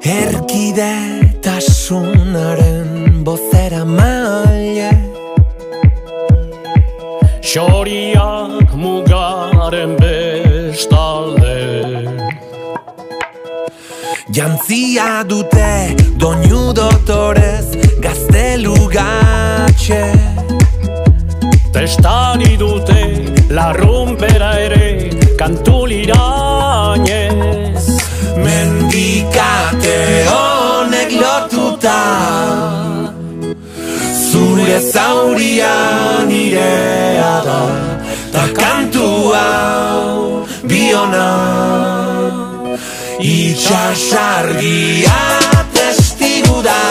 Erkidetasunaren bozera maile, xoriak mugaren bestalde. Jantzia dute doinu dotorez gaztelu gatxe, Testari dute larrumpera ere kantu lirainez. mendikate honek lotuta, zure zauria nirea da, ta kantu hau biona, itxasargia testigu da.